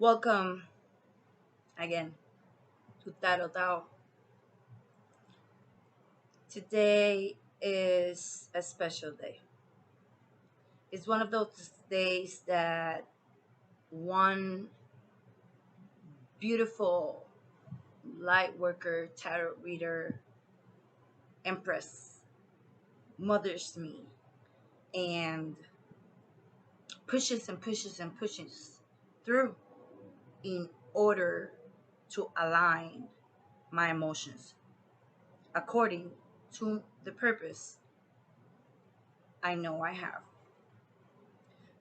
Welcome again to Taro Tao. Today is a special day. It's one of those days that one beautiful light worker, tarot reader, empress mothers me and pushes and pushes and pushes through in order to align my emotions according to the purpose I know I have.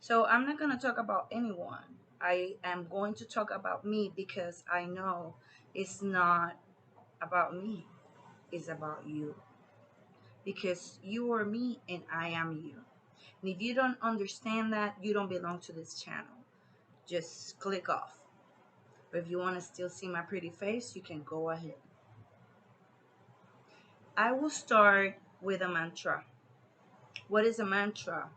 So I'm not going to talk about anyone. I am going to talk about me because I know it's not about me, it's about you. Because you are me and I am you. And if you don't understand that, you don't belong to this channel. Just click off. But if you want to still see my pretty face, you can go ahead. I will start with a mantra. What is a mantra?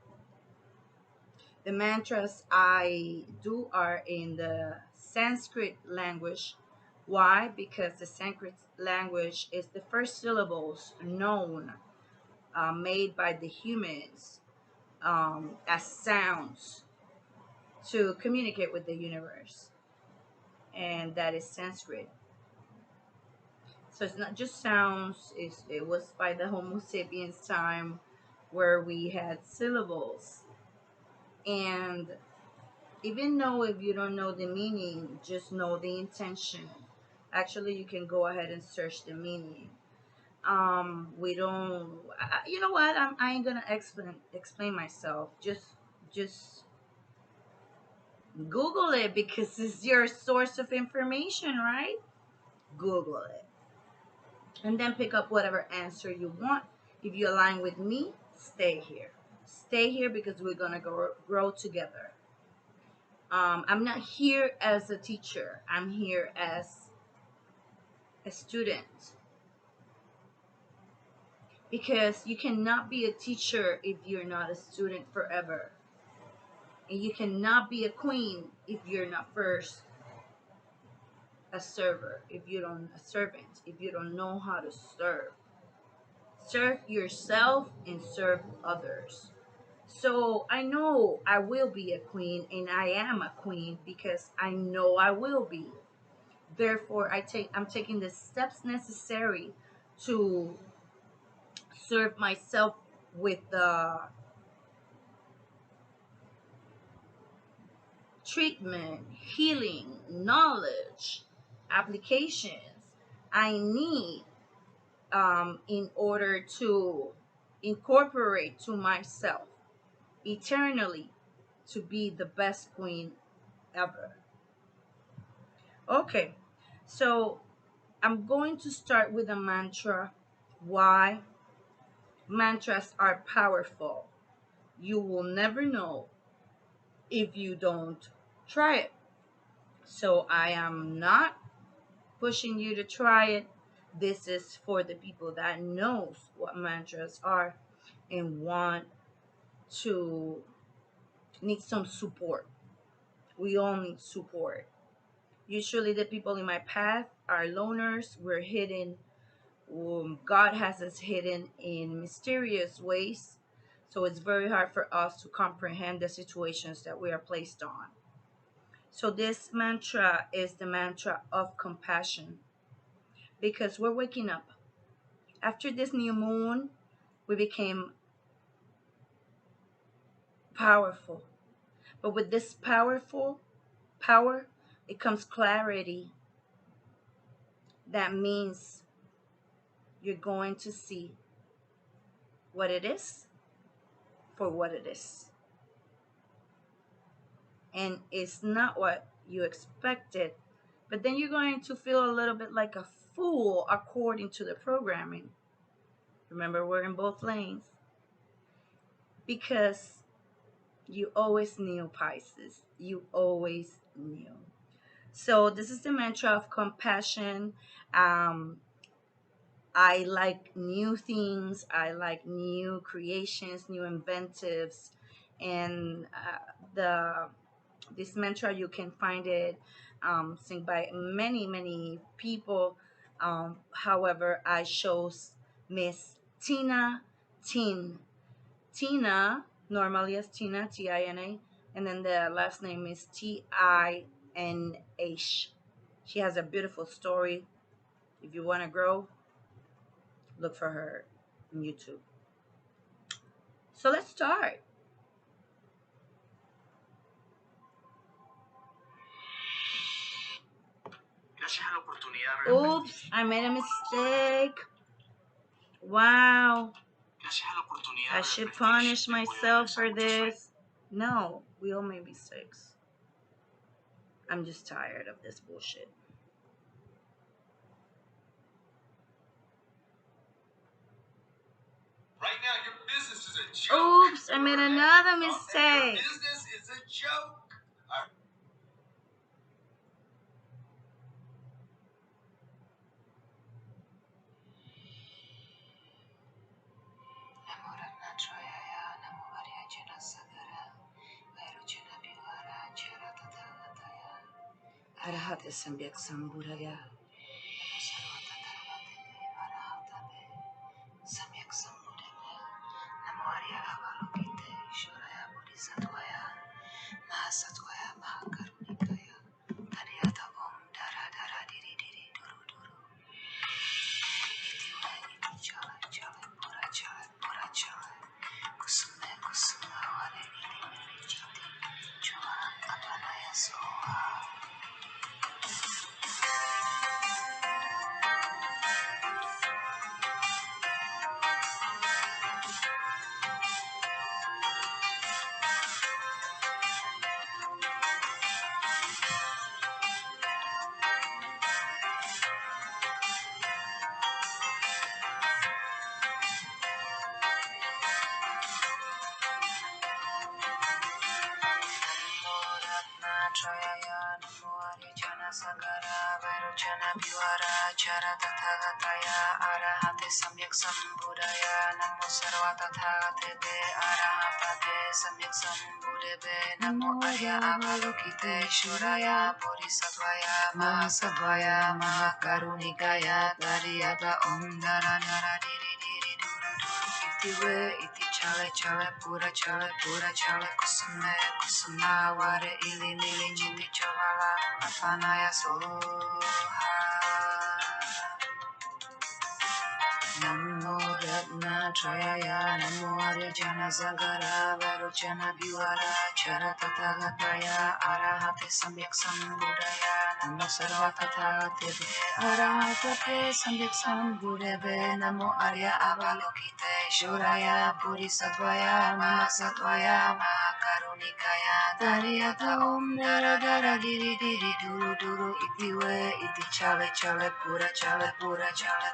The mantras I do are in the Sanskrit language. Why? Because the Sanskrit language is the first syllables known, made by the humans as sounds to communicate with the universe, and that is Sanskrit. So it's not just sounds, it was by the Homo sapiens time where we had syllables. And even though if you don't know the meaning, just know the intention. Actually, you can go ahead and search the meaning. We don't. You know what? I ain't gonna explain myself. Just Google it because it's your source of information, right? Google it, and then pick up whatever answer you want. If you align with me, stay here. Stay here because we're gonna grow together. I'm not here as a teacher. I'm here as a student because you cannot be a teacher if you're not a student forever, and you cannot be a queen if you're not first a server, if you don't a servant, if you don't know how to serve yourself and serve others. So I know I will be a queen, and I am a queen because I know I will be. Therefore, I'm taking the steps necessary to serve myself with the treatment, healing, knowledge, applications I need in order to incorporate to myself eternally to be the best queen ever. Okay, so I'm going to start with a mantra. Why? Mantras are powerful. You will never know if you don't try it. So I am not pushing you to try it. This is for the people that knows what mantras are and want to need some support. We all need support. Usually the people in my path are loners. We're hidden. God has us hidden in mysterious ways. So it's very hard for us to comprehend the situations that we are placed on. So this mantra is the mantra of compassion because we're waking up. After this new moon, we became powerful. But with this powerful power, it comes clarity. That means you're going to see what it is for what it is. And it's not what you expected, but then you're going to feel a little bit like a fool according to the programming. Remember, we're in both lanes because you always knew, Pisces. You always knew. So this is the mantra of compassion. I like new things. I like new creations, new inventives, and the This mantra, you can find it sing by many people. However, I chose Miss Tina, normally as Tina, Tina, and then the last name is Tinh. She has a beautiful story. If you want to grow, look for her on YouTube. So let's start. Oops, I made a mistake. Wow. I should punish myself for this. No, we all make mistakes. I'm just tired of this bullshit. Right now, your business is a joke. Oops, I made another mistake. Your business is a joke. Arahate Sambhyak Sambuddhaya. Samyak Sambuddhaya. Namo Arya Avalokite Ishwaraya Bodhisattvaya Mahasattvaya Mahakarunikaya Taryata Om Dara Dara Diri Diri Duru Duru Itiwa Iti Chala Chala Pura Chala Pura Chala Kusume Kusuma Wale Nili Nili Chiti Chua Apanaya Soha. Namo Arijana Sagara Vairocana Bhivara Chara Tathagataya Arahate Samyak Sambuddhaya Namo Sarva Tathagate Arahatate Samyak Sambuddhave Namo Arya Avalokite Shuraya Bodhisattvaya Mahasattvaya Mahakarunikaya Taryata Om Dara Dara Diri Diri Duru Duru Itiwe Iti Chale Chale Pura Chale Kusume Kusuma Ware Ili Nili Chiti Chavala Apanaya Soha. Namo Ratna Trayaya Namo Arijana Sagara Vairocana Bhivara Chara Tathagataya Arahate Samyak Sambuddhaya Namo Sarva Tathagate Arahatate Samyak Sambuddhave Namo Arya Avalokite Shuraya Bodhisattvaya Mahasattvaya Mahakarunikaya Taryata Om Dara Dara Diri Diri Duru Duru Itiwe Iti Chale Chale Pura Chale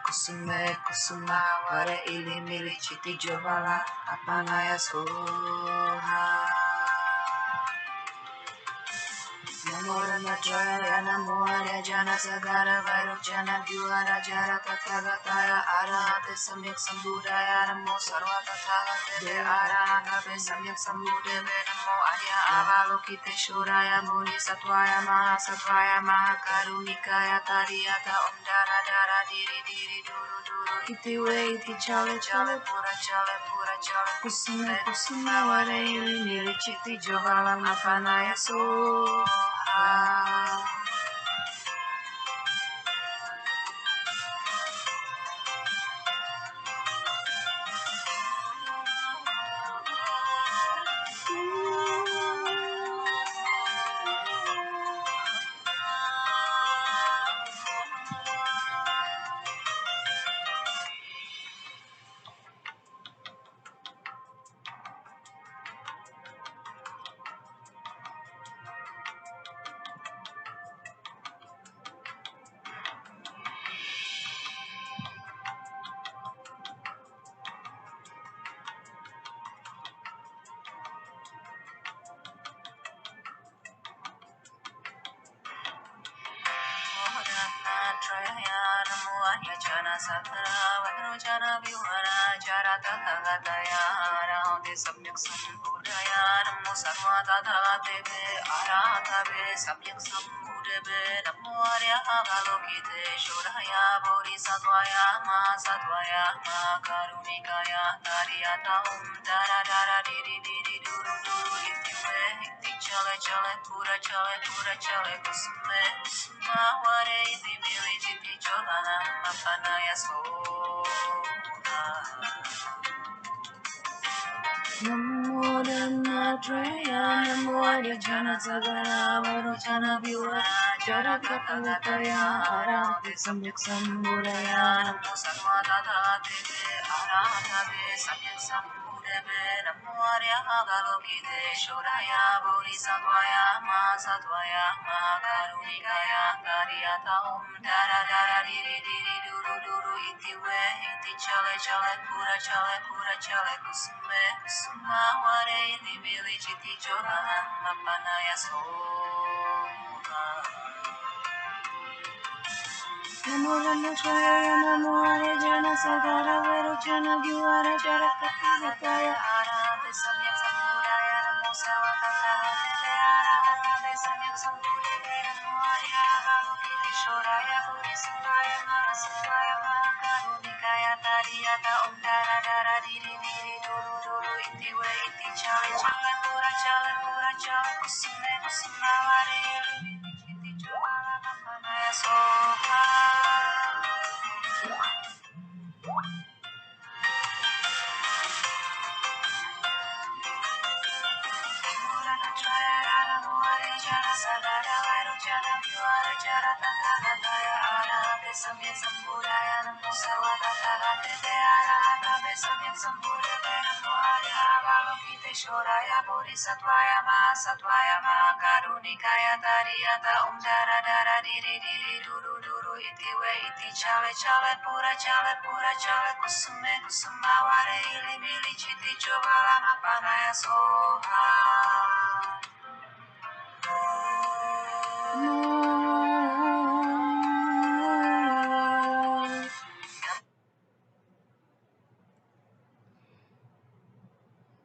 Kusume Kusuma Ware Ili Mili Chiti Jovala Apanaya Soha. Namo Ramatraya Namo Arya Jana Sagara Vairocana Bhivara Jara Tathagataya Arahate Samyak Sambuddhaya Namo Sarva Tathagate Arahate Samyak Sambuddhave Namo Arya Avalokite Shuraya Bodhisattvaya Mahasattvaya Mahakarunikaya Taryata Om Dara Dara Diri Diri Duru Duru Itiwe Iti Chale Chale Pura Chale Kusume Kusuma Ware Ili Nili Chiti Jovala Apanaya Soha. Samyak Sambuddhaya Samudaya Namo Sarvadadhatebe Arahatave Samyak Samudebe Namo Arya Avalokite Shoraya Bodhisattvaya Satvaya Karunikaya Nariyata Dara Dara Diri Diri Duru Duru Itiwe Iti Chale Chale Pura Chale Kusume Kusuma Ware Iti Mili Chiti Cholana Mapanaya Soha Namo Dhammatraya Namo Adhyajana Sagara Varojana Viva Jarakataya Arahate Samyak Samudaya Namo Sarvadadhatebe Arahatave Samyak Samudebe Namo Arya Avalokite Shoraya Bodhisattvaya Satvaya Karunikaya Nariyata Dara Dara Diri Diri Duru Duru Itiwe Iti Chale Chale Pura Chale Kusume Kusuma Ware Iti Mili Chiti Cholana Mapanaya Soha Namo Dhammatraya Namo Adhyajana Sagara Varojana Viva Jarakataya Arahate Samyak Samudaya Namo Sarvadadhatebe Arahatave Samyak Samudebe Namo Arya Avalokite Shoraya Bodhisattvaya Satvaya Karunikaya Nariyata Dara Dara Diri Diri Duru Duru Itiwe Iti Chale Chale Pura Chale Kusume Kusuma Ware Iti Chiti Cholana Mapanaya Soha Shoraya Bodhisattvaya Satvaya Karunikaya Nariyata Dara Dara Diri Diri Duru Duru Itiwe Iti Chale Chale Pura Chale Kusume Kusuma Ware Ili Mili Chiti Cholana Mapanaya Soha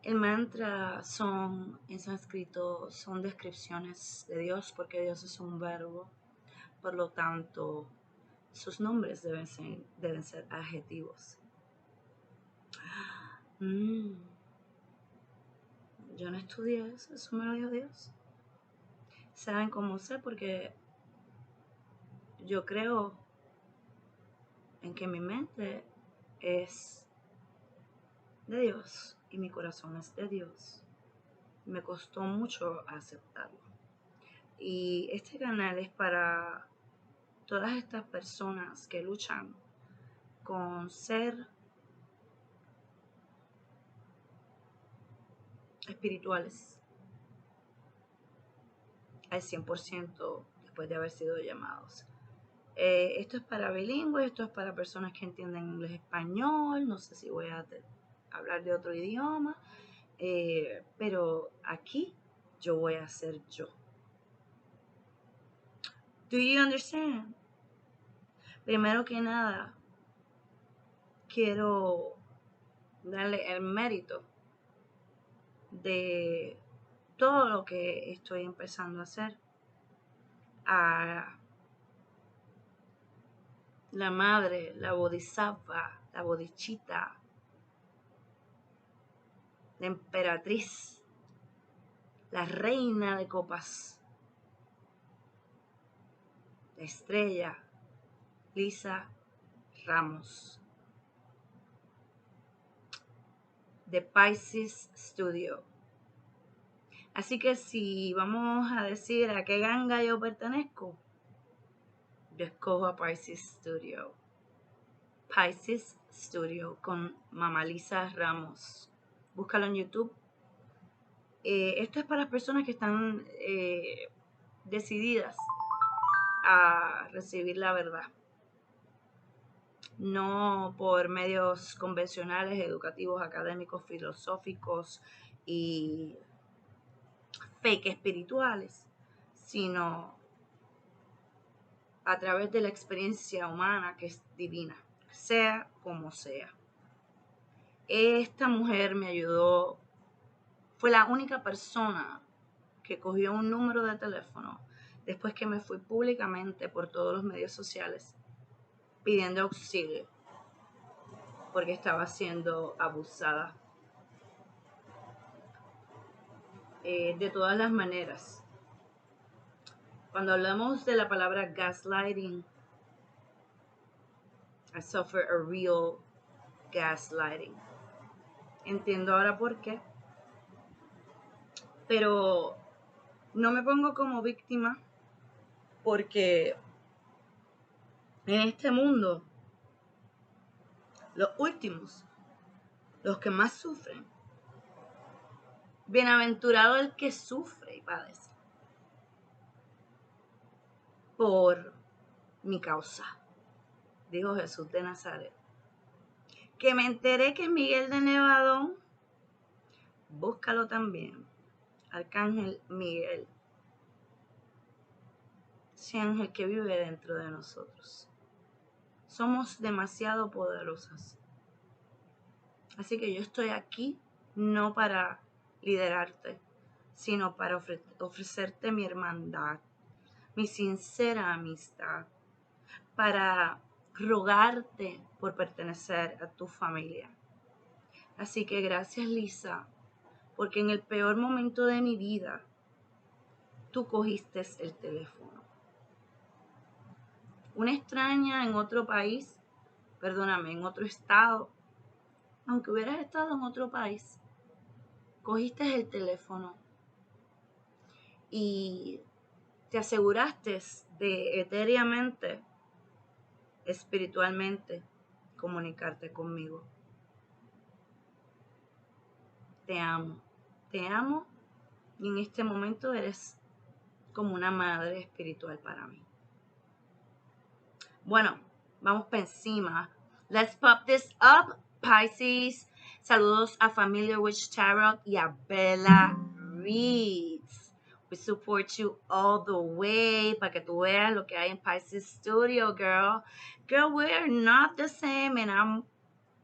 El mantra en sánscrito son descripciones de Dios porque Dios es un verbo, por lo tanto sus nombres deben ser adjetivos. Yo no estudié eso me lo dijo Dios. ¿Saben cómo sé? Porque yo creo en que mi mente es de Dios y mi corazón es de Dios. Me costó mucho aceptarlo. Y este canal es para todas estas personas que luchan con ser espirituales al 100% después de haber sido llamados. Esto es para bilingües, esto es para personas que entienden inglés, español, no sé si voy a hablar de otro idioma, pero aquí yo voy a ser yo. Do you understand? Primero que nada, quiero darle el mérito de todo lo que estoy empezando a hacer a la madre, la bodhisattva, la bodhichita, la emperatriz, la reina de copas, la estrella, Lisa Ramos, de Pisces Studio. Así que si vamos a decir a qué ganga yo pertenezco, yo escojo a Pisces Studio. Pisces Studio con Mamá Lisa Ramos. Búscalo en YouTube. Esto es para las personas que están decididas a recibir la verdad. No por medios convencionales, educativos, académicos, filosóficos y fake espirituales, sino a través de la experiencia humana que es divina, sea como sea. Esta mujer me ayudó Fue la única persona que cogió un número de teléfono después que me fui públicamente por todos los medios sociales pidiendo auxilio porque estaba siendo abusada de todas las maneras. Cuando hablamos de la palabra gaslighting, I suffer a real gaslighting. Entiendo ahora por qué, pero no me pongo como víctima porque en este mundo los últimos, los que más sufren, bienaventurado el que sufre y padece por mi causa, dijo Jesús de Nazaret. Que me enteré que es Miguel de Nevadón, búscalo también, Arcángel Miguel, ese ángel que vive dentro de nosotros. Somos demasiado poderosas. Así que yo estoy aquí no para liderarte, sino para ofrecerte mi hermandad, mi sincera amistad, para rogarte por pertenecer a tu familia. Así que gracias, Lisa, porque en el peor momento de mi vida, tú cogiste el teléfono. Una extraña en otro país, perdóname, en otro estado, aunque hubieras estado en otro país, cogiste el teléfono y te aseguraste de etéreamente, espiritualmente, comunicarte conmigo. Te amo y en este momento eres como una madre espiritual para mí. Bueno, vamos para encima. Let's pop this up, Pisces. Saludos a Familiar Witch Tarot y a Bella Reads. We support you all the way para que tú veas lo que hay en Pisces Studio, girl. Girl, we're not the same, and I'm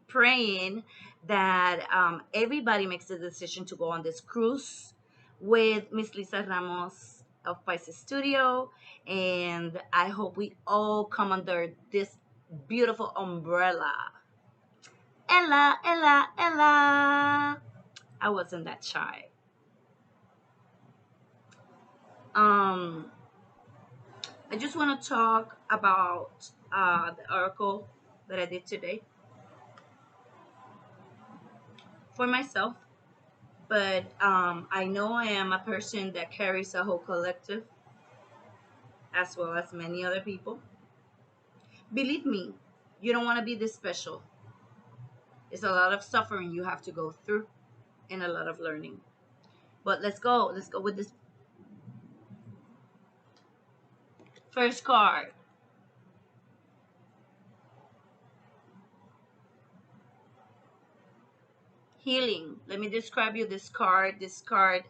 praying that everybody makes the decision to go on this cruise with Miss Lisa Ramos of Pisces Studio, and I hope we all come under this beautiful umbrella. Ella, Ella, Ella. I wasn't that shy. I just want to talk about the oracle that I did today for myself. But I know I am a person that carries a whole collective as well as many other people. Believe me, you don't want to be this special. It's a lot of suffering you have to go through and a lot of learning. But let's go with this first card. Healing. Let me describe you this card. This card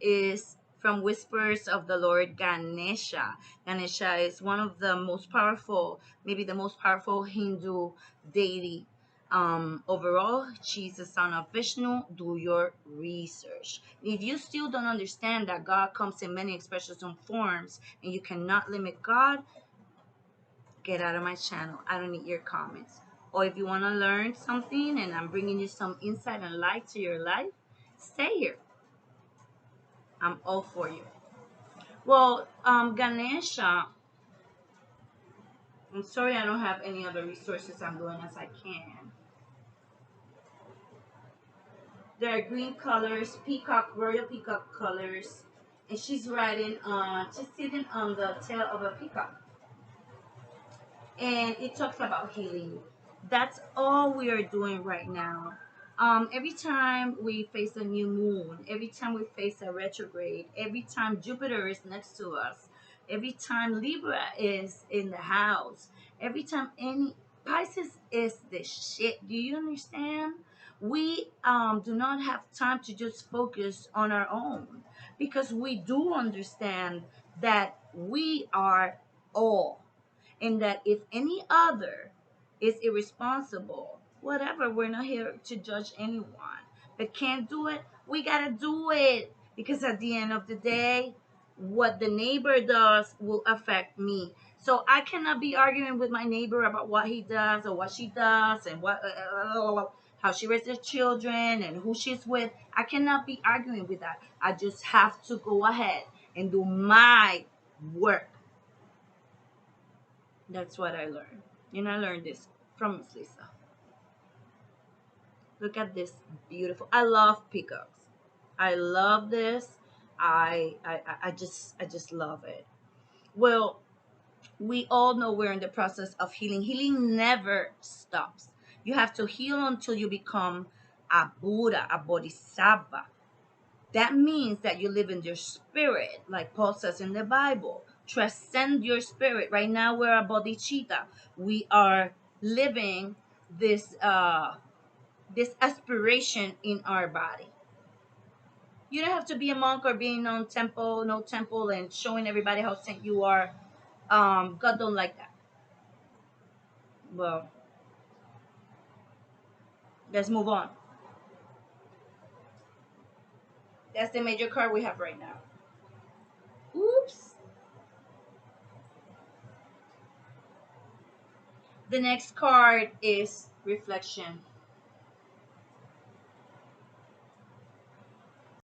is from Whispers of the Lord Ganesha. Ganesha is one of the most powerful, maybe the most powerful Hindu deity. Overall, she's the son of Vishnu. Do your research. If you still don't understand that God comes in many expressions and forms and you cannot limit God, get out of my channel. I don't need your comments. Or if you want to learn something and I'm bringing you some insight and light to your life, stay here. I'm all for you. Well, Ganesha, I'm sorry I don't have any other resources. I'm doing as I can. There are green colors, peacock, royal peacock colors. And she's riding she's sitting on the tail of a peacock. And it talks about healing. That's all we are doing right now. Every time we face a new moon, every time we face a retrograde, every time Jupiter is next to us, every time Libra is in the house, every time any Pisces is the shit. Do you understand? We do not have time to just focus on our own because we do understand that we are all, and that if any other is irresponsible, whatever, we're not here to judge anyone, but can't do it, We gotta do it, because at the end of the day, what the neighbor does will affect me. So I cannot be arguing with my neighbor about what he does or what she does, and what how she raises her children and who she's with. I cannot be arguing with that. I just have to go ahead and do my work. That's what I learned. And I learned this from Miss Lisa. Look at this beautiful. I love peacocks. I love this. I just love it. Well, we all know we're in the process of healing. Healing never stops. You have to heal until you become a Buddha, a Bodhisattva. That means that you live in your spirit, like Paul says in the Bible. Transcend your spirit. Right now, we're a bodhicitta. We are living this aspiration in our body. You don't have to be a monk or being on temple, no temple, and showing everybody how saint you are. God don't like that. Well, let's move on. That's the major card we have right now. Oops. The next card is reflection.